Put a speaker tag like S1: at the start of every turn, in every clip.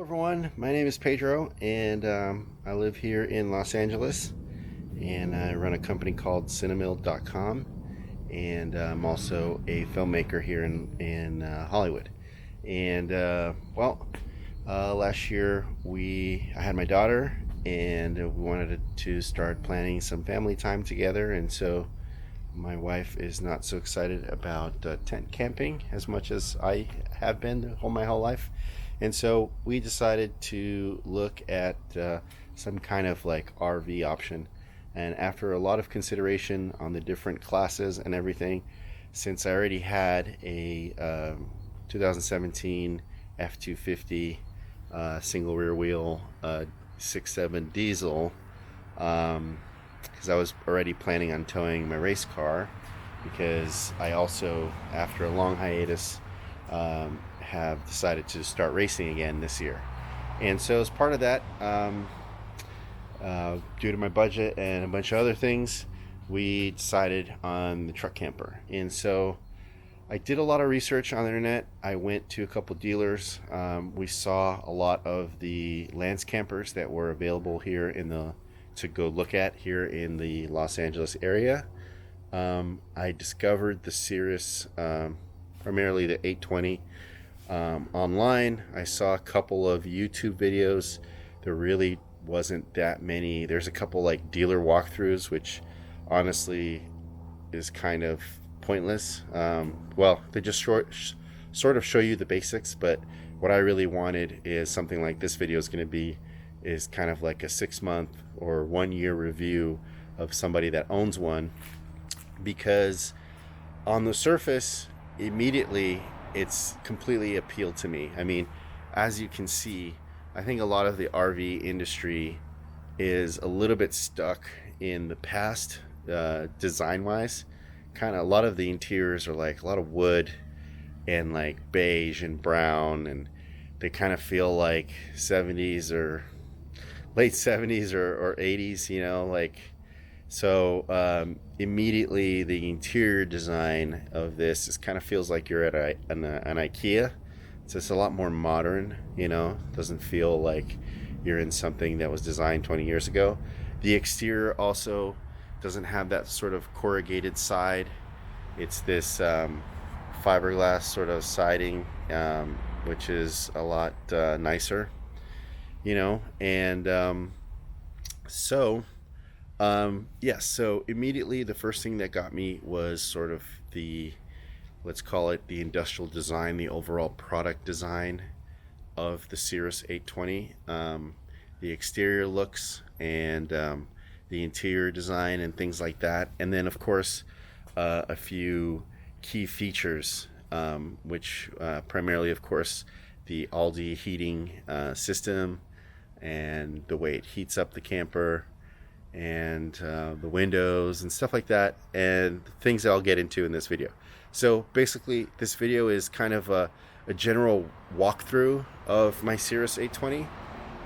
S1: Hello everyone, my name is Pedro and I live here in Los Angeles and I run a company called Cinemil.com, and I'm also a filmmaker here in Hollywood. And last year I had my daughter and we wanted to start planning some family time together, and so my wife is not so excited about tent camping as much as I have been my whole life. And so we decided to look at some kind of like RV option. And after a lot of consideration on the different classes and everything, since I already had a 2017 F250 single rear wheel 6.7 diesel, because I was already planning on towing my race car, because I also, after a long hiatus, have decided to start racing again this year. And so as part of that, due to my budget and a bunch of other things, we decided on the truck camper. And so I did a lot of research on the internet. I went to a couple dealers. We saw a lot of the Lance campers that were available here to go look at here in the Los Angeles area. I discovered the Cirrus, primarily the 820, online. I saw a couple of YouTube videos. There really wasn't that many. There's a couple like dealer walkthroughs, which honestly is kind of pointless. They just sort of show you the basics, but what I really wanted is something like this video is kind of like a 6-month or 1-year review of somebody that owns one, because on the surface immediately it's completely appealed to me. I mean, as you can see, I think a lot of the RV industry is a little bit stuck in the past, design wise. Kind of a lot of the interiors are like a lot of wood and like beige and brown, and they kind of feel like 70s or late 70s or 80s, like. So immediately the interior design of this kind of feels like you're at an IKEA. So it's a lot more modern, doesn't feel like you're in something that was designed 20 years ago. The exterior also doesn't have that sort of corrugated side. It's this fiberglass sort of siding, which is a lot nicer, and so immediately the first thing that got me was sort of let's call it the industrial design, the overall product design of the Cirrus 820, the exterior looks and the interior design and things like that. And then of course a few key features, which primarily of course the Aldi heating system and the way it heats up the camper, and the windows and stuff like that, and things that I'll get into in this video. So basically this video is kind of a general walkthrough of my Cirrus 820,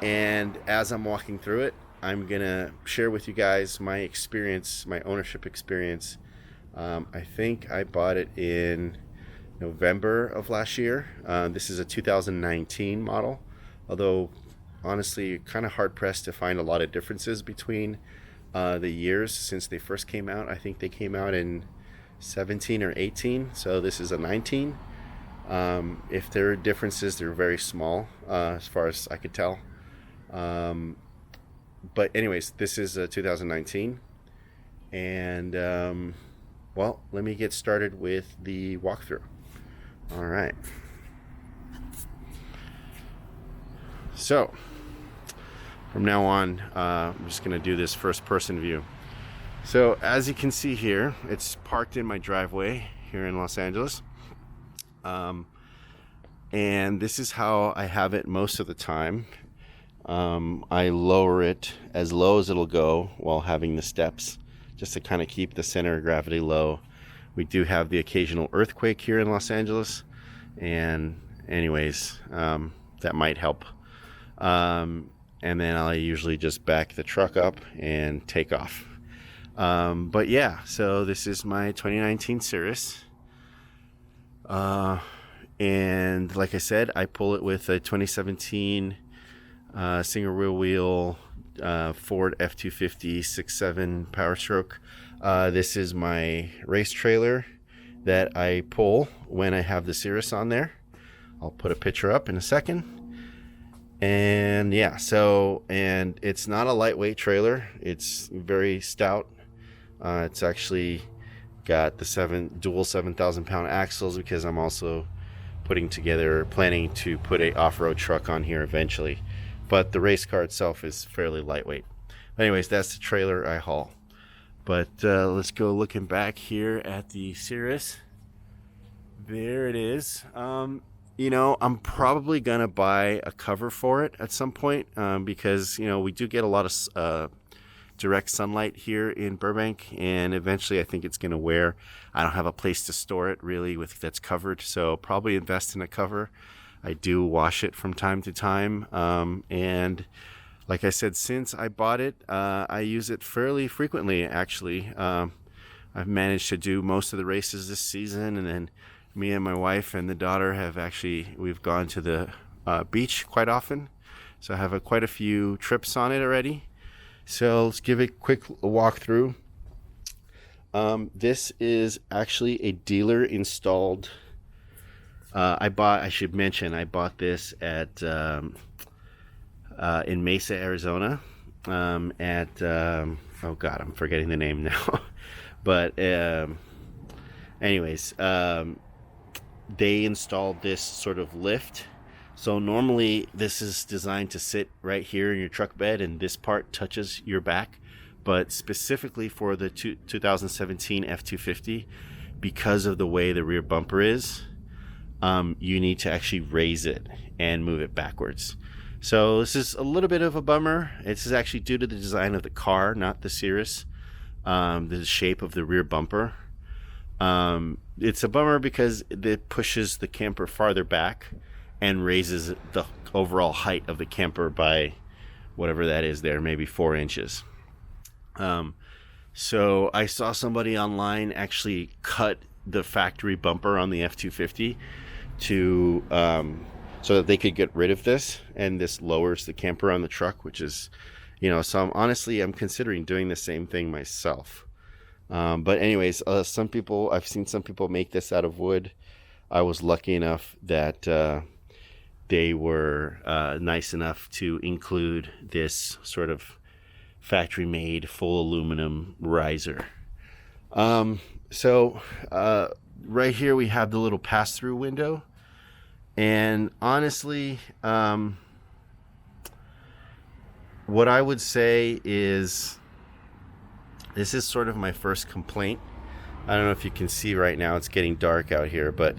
S1: and as I'm walking through it, I'm gonna share with you guys my experience, my ownership experience. I think I bought it in November of last year. This is a 2019 model, although honestly, you're kind of hard-pressed to find a lot of differences between the years since they first came out. I think they came out in 17 or 18, so this is a 19. If there are differences, they're very small, as far as I could tell. But anyways, this is a 2019. And, let me get started with the walkthrough. All right. So from now on, I'm just going to do this first person view. So as you can see here, it's parked in my driveway here in Los Angeles. And this is how I have it most of the time. I lower it as low as it'll go while having the steps, just to kind of keep the center of gravity low. We do have the occasional earthquake here in Los Angeles, and anyways, that might help. And then I usually just back the truck up and take off. But yeah, so this is my 2019 Cirrus. And like I said, I pull it with a 2017 single rear wheel Ford F-250 6.7 Power Stroke. This is my race trailer that I pull when I have the Cirrus on there. I'll put a picture up in a second. And yeah, and it's not a lightweight trailer. It's very stout. It's actually got the dual 7,000 pound axles, because I'm also planning to put a off-road truck on here eventually. But the race car itself is fairly lightweight. Anyways, that's the trailer I haul. But let's go looking back here at the Cirrus. There it is. I'm probably going to buy a cover for it at some point, because, we do get a lot of direct sunlight here in Burbank, and eventually I think it's going to wear. I don't have a place to store it really that's covered, so probably invest in a cover. I do wash it from time to time, and like I said, since I bought it, I use it fairly frequently, actually. I've managed to do most of the races this season, and then me and my wife and the daughter we've gone to the beach quite often, so I have quite a few trips on it already. So let's give it a quick walkthrough. This is actually a dealer installed. I should mention, I bought this at in Mesa, Arizona, at oh god, I'm forgetting the name now. But anyways, they installed this sort of lift. So normally this is designed to sit right here in your truck bed, and this part touches your back. But specifically for the 2017 F-250, because of the way the rear bumper is, you need to actually raise it and move it backwards. So this is a little bit of a bummer. This is actually due to the design of the car, not the Cirrus. The shape of the rear bumper. It's a bummer because it pushes the camper farther back and raises the overall height of the camper by whatever that is there, maybe 4 inches. So I saw somebody online actually cut the factory bumper on the F-250 to so that they could get rid of this, and this lowers the camper on the truck, which is, so I'm considering doing the same thing myself. But anyways, I've seen some people make this out of wood. I was lucky enough that they were nice enough to include this sort of factory-made full aluminum riser. So right here we have the little pass-through window, and honestly, what I would say is, this is sort of my first complaint. I don't know if you can see right now, it's getting dark out here, but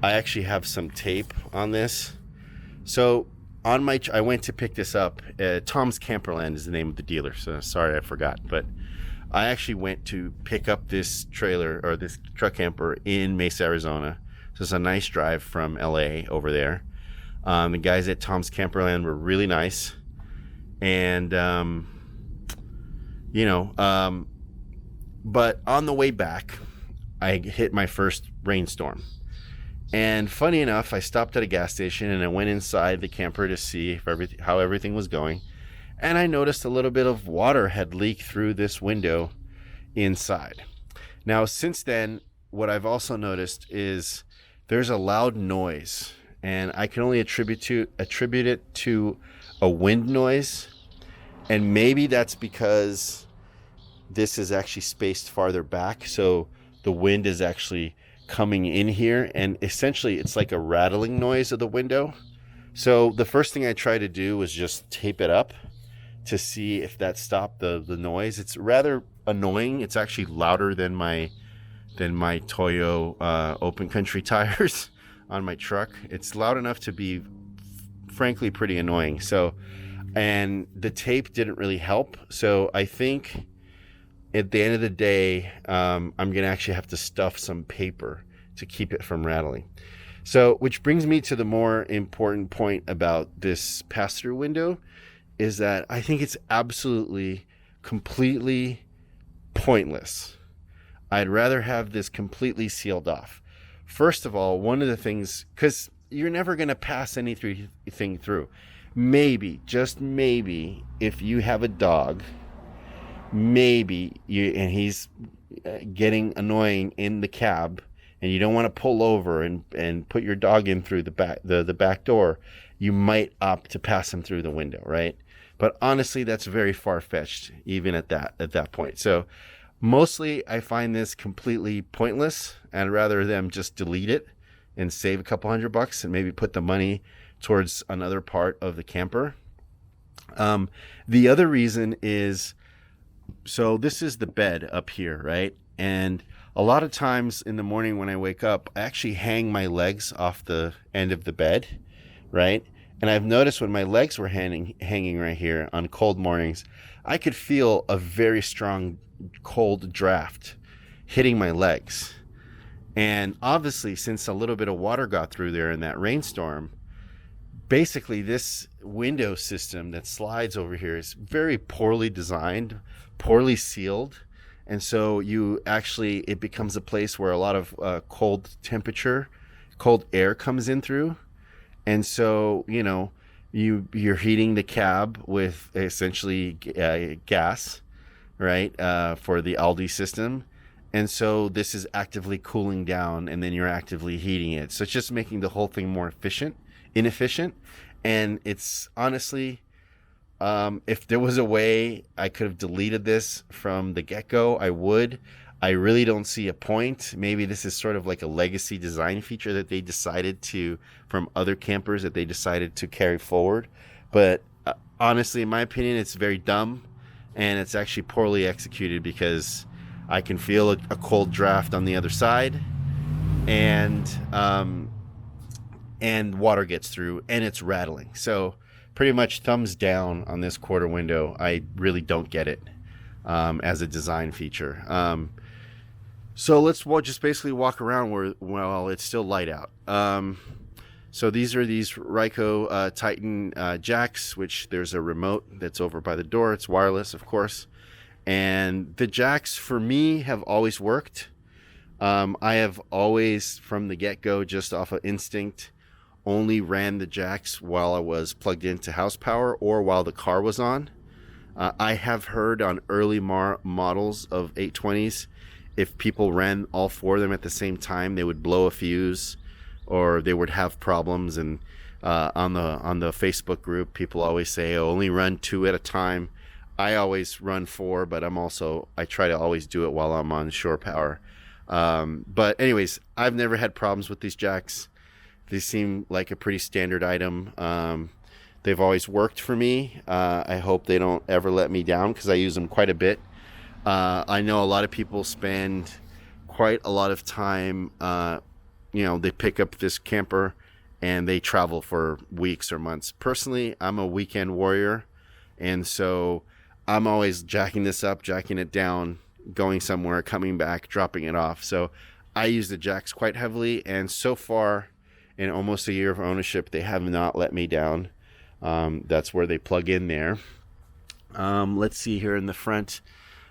S1: I actually have some tape on this. So I went to pick this up. Tom's Camperland is the name of the dealer, so sorry I forgot. But I actually went to pick up this trailer, or this truck camper, in Mesa, Arizona. So it's a nice drive from LA over there. The guys at Tom's Camperland were really nice. And, but on the way back, I hit my first rainstorm. And funny enough, I stopped at a gas station and I went inside the camper to see how everything was going. And I noticed a little bit of water had leaked through this window inside. Now, since then, what I've also noticed is there's a loud noise, and I can only attribute it to a wind noise. And maybe that's because this is actually spaced farther back, so the wind is actually coming in here, and essentially it's like a rattling noise of the window. So the first thing I tried to do was just tape it up to see if that stopped the noise. It's rather annoying. It's actually louder than my Toyo open country tires on my truck. It's loud enough to be frankly pretty annoying. So, and the tape didn't really help. So I think at the end of the day, I'm going to actually have to stuff some paper to keep it from rattling. So, which brings me to the more important point about this pass-through window, is that I think it's absolutely, completely pointless. I'd rather have this completely sealed off. First of all, one of the things, because you're never going to pass anything through. Maybe, just maybe, if you have a dog, maybe and he's getting annoying in the cab, and you don't want to pull over and put your dog in through the back door, you might opt to pass him through the window, right? But honestly, that's very far-fetched, even at that point. So mostly I find this completely pointless. I'd rather them just delete it and save a couple $100 and maybe put the money towards another part of the camper. The other reason is, so this is the bed up here, right? And a lot of times in the morning when I wake up, I actually hang my legs off the end of the bed, right? And I've noticed when my legs were hanging right here on cold mornings, I could feel a very strong cold draft hitting my legs. And obviously, since a little bit of water got through there in that rainstorm, basically this window system that slides over here is very poorly designed, poorly sealed. And so it becomes a place where a lot of cold air comes in through. And so, you're heating the cab with essentially gas, right, for the Aldi system. And so this is actively cooling down, and then you're actively heating it. So it's just making the whole thing more inefficient. And it's honestly, if there was a way I could have deleted this from the get-go, I would. I really don't see a point. Maybe this is sort of like a legacy design feature that they decided from other campers that they decided to carry forward. But honestly, in my opinion, it's very dumb, and it's actually poorly executed because I can feel a cold draft on the other side, and water gets through, and it's rattling. So pretty much thumbs down on this quarter window. I really don't get it as a design feature. So we'll just basically walk around while it's still light out. So these are these Ryko Titan jacks, which there's a remote that's over by the door. It's wireless, of course. And the jacks, for me, have always worked. I have always, from the get-go, just off of instinct, only ran the jacks while I was plugged into house power or while the car was on. I have heard on early models of 820s, if people ran all four of them at the same time, they would blow a fuse or they would have problems. And on the Facebook group, people always say, only run 2 at a time. I always run 4, but I try to always do it while I'm on shore power. But anyways, I've never had problems with these jacks. They seem like a pretty standard item. They've always worked for me. I hope they don't ever let me down because I use them quite a bit. I know a lot of people spend quite a lot of time, they pick up this camper and they travel for weeks or months. Personally, I'm a weekend warrior, and so I'm always jacking this up, jacking it down, going somewhere, coming back, dropping it off. So I use the jacks quite heavily, and so far in almost a year of ownership, they have not let me down. That's where they plug in there. Let's see here in the front.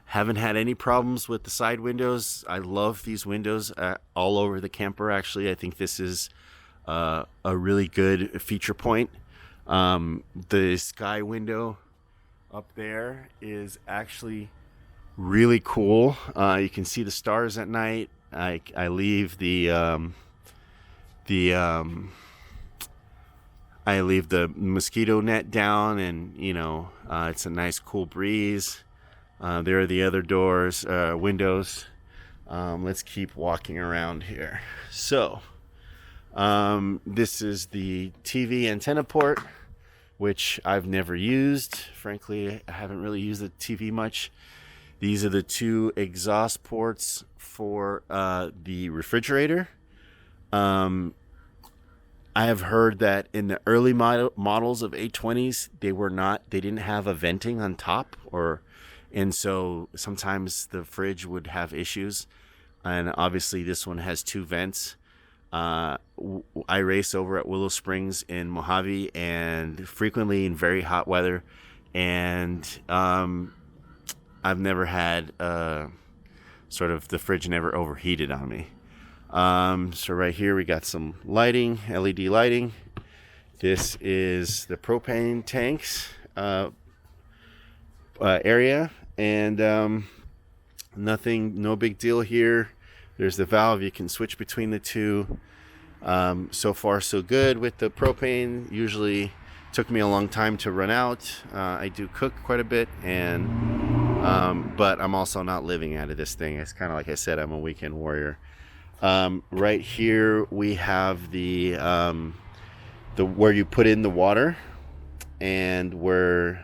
S1: Haven't had any problems with the side windows. I love these windows all over the camper, actually. I think this is a really good feature point. The sky window up there is actually really cool. You can see the stars at night. I leave the mosquito net down, and it's a nice cool breeze. There are the other windows. Let's keep walking around here. So this is the TV antenna port, which I've never used. Frankly, I haven't really used the TV much. These are the 2 exhaust ports for the refrigerator. I have heard that in the early models of 820s, they didn't have a venting on top, and so sometimes the fridge would have issues. And obviously this one has 2 vents. I race over at Willow Springs in Mojave, and frequently in very hot weather, and I've never had the fridge never overheated on me. So right here we got some lighting, LED lighting. This is the propane tanks area, and no big deal here. There's the valve, you can switch between the two. So far so good with the propane. Usually took me a long time to run out. I do cook quite a bit, and but I'm also not living out of this thing. It's kind of like I said, I'm a weekend warrior. Right here we have the where you put in the water and where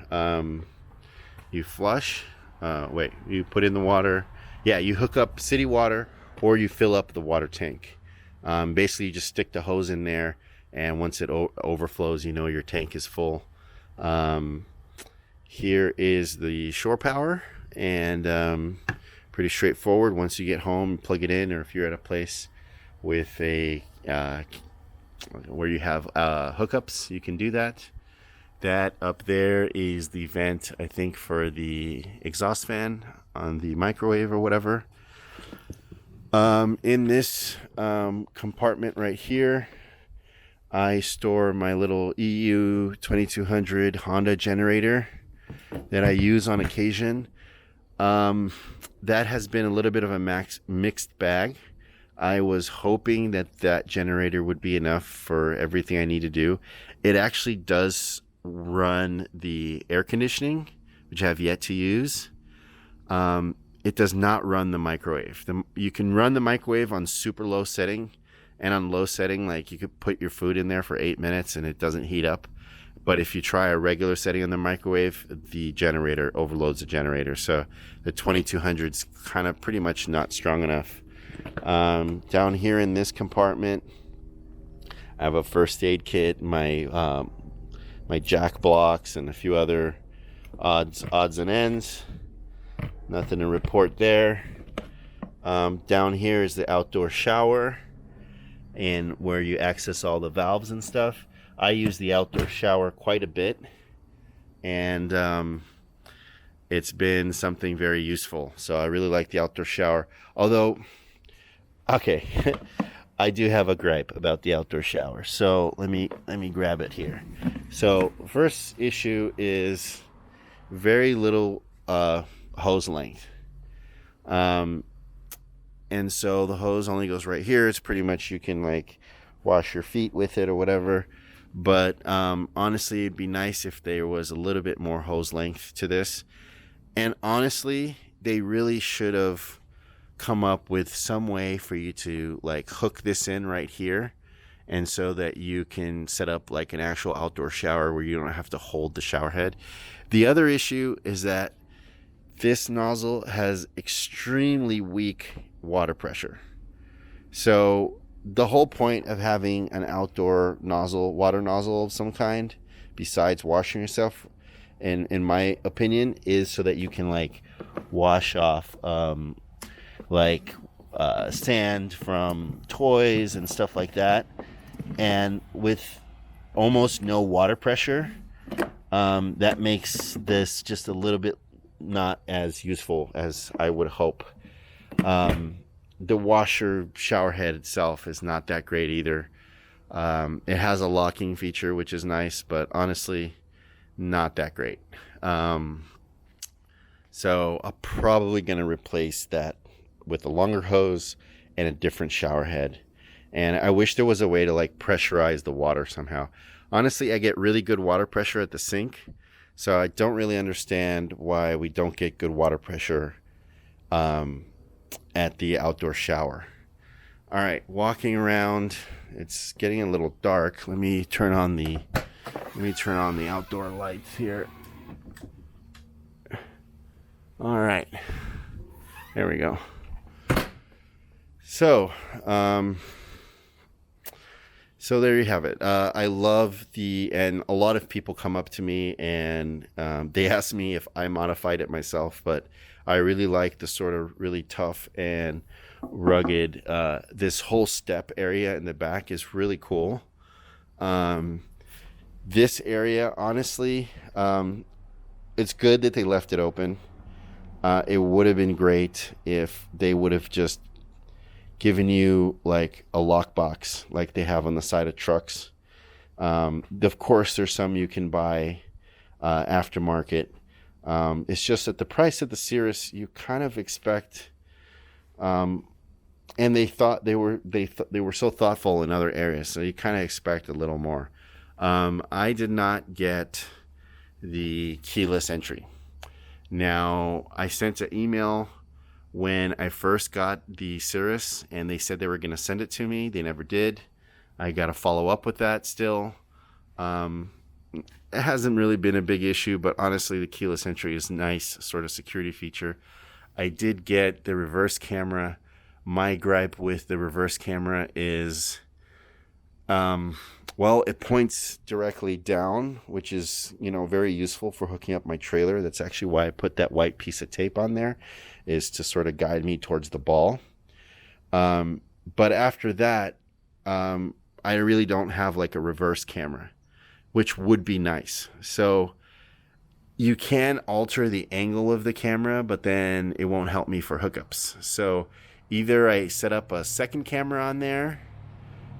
S1: you flush. You put in the water. Yeah, you hook up city water or you fill up the water tank. Basically, you just stick the hose in there, and once it overflows, you know your tank is full. Here is the shore power, and pretty straightforward. Once you get home, plug it in, or if you're at a place with a where you have hookups, you can do that. That up there is the vent, I think, for the exhaust fan on the microwave or whatever. In this compartment right here, I store my little EU 2200 Honda generator that I use on occasion. That has been a little bit of a mixed bag. I was hoping that generator would be enough for everything I need to do. It actually does run the air conditioning, which I have yet to use. It does not run the microwave. You can run the microwave on super low setting, and on low setting, like you could put your food in there for 8 minutes and it doesn't heat up. But if you try a regular setting on the microwave, the generator overloads the generator. So the 2200 is kind of pretty much not strong enough. Down here in this compartment, I have a first aid kit, my jack blocks, and a few other odds and ends. Nothing to report there. Down here is the outdoor shower, and where you access all the valves and stuff. I use the outdoor shower quite a bit, and it's been something very useful. So I really like the outdoor shower. Although, okay, I do have a gripe about the outdoor shower. So let me grab it here. So first issue is very little hose length. And so the hose only goes right here. It's pretty much, you can like wash your feet with it or whatever. But honestly, it'd be nice if there was a little bit more hose length to this. And honestly, they really should have come up with some way for you to like hook this in right here, and so that you can set up like an actual outdoor shower where you don't have to hold the shower head. The other issue is that this nozzle has extremely weak water pressure. So the whole point of having an outdoor nozzle, water nozzle of some kind, besides washing yourself, in my opinion, is so that you can like wash off sand from toys and stuff like that. And with almost no water pressure, that makes this just a little bit not as useful as I would hope. The washer shower head itself is not that great either. It has a locking feature, which is nice, but honestly, not that great. So I'm probably going to replace that with a longer hose and a different shower head. And I wish there was a way to like pressurize the water somehow. Honestly, I get really good water pressure at the sink, so I don't really understand why we don't get good water pressure at the outdoor shower. All right, walking around, it's getting a little dark. Let me turn on the outdoor lights here. All right, there we go. So there you have it. I love and a lot of people come up to me and they ask me if I modified it myself, but I really like the sort of really tough and rugged, this whole step area in the back is really cool. This area, honestly, it's good that they left it open. It would have been great if they would have just giving you like a lockbox like they have on the side of trucks. Of course, there's some you can buy aftermarket. It's just at the price of the Cirrus, you kind of expect, and they thought they were so thoughtful in other areas, so you kind of expect a little more. I did not get the keyless entry. Now, I sent an email when I first got the Cirrus, and they said they were going to send it to me. They never did. I got to follow up with that still. It hasn't really been a big issue, but honestly, the keyless entry is a nice sort of security feature. I did get the reverse camera. My gripe with the reverse camera is, well, it points directly down, which is, very useful for hooking up my trailer. That's actually why I put that white piece of tape on there, is to sort of guide me towards the ball. But after that, I really don't have like a reverse camera, which would be nice. So you can alter the angle of the camera, but then it won't help me for hookups. So either I set up a second camera on there,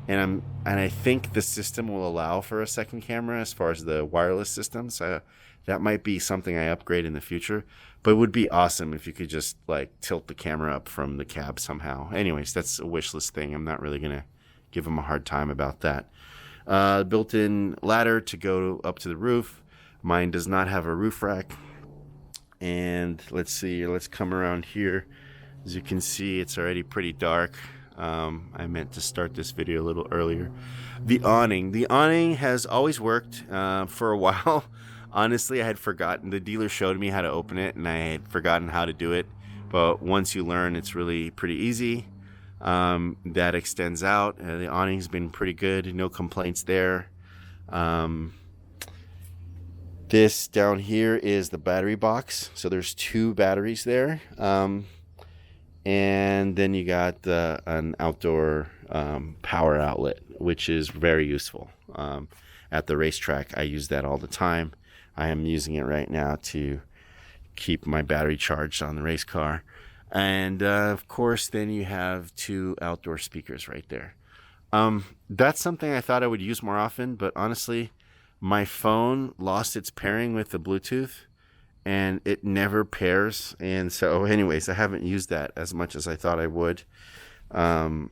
S1: and I think the system will allow for a second camera as far as the wireless system. So that might be something I upgrade in the future. But it would be awesome if you could just like tilt the camera up from the cab somehow. Anyways, that's a wish list thing. I'm not really gonna give them a hard time about that. Built-in ladder to go up to the roof. Mine does not have a roof rack. And let's see, let's come around here. As you can see, it's already pretty dark. I meant to start this video a little earlier. The awning has always worked for a while. Honestly, I had forgotten. The dealer showed me how to open it, and I had forgotten how to do it. But once you learn, it's really pretty easy. That extends out. The awning's been pretty good. No complaints there. This down here is the battery box. So there's 2 batteries there. And then you got an outdoor power outlet, which is very useful. At the racetrack, I use that all the time. I am using it right now to keep my battery charged on the race car. And of course, then you have 2 outdoor speakers right there. That's something I thought I would use more often, but honestly, my phone lost its pairing with the Bluetooth, and it never pairs. And so anyways, I haven't used that as much as I thought I would. You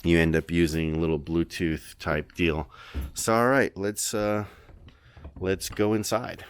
S1: end up using a little Bluetooth type deal. So all right, let's go inside.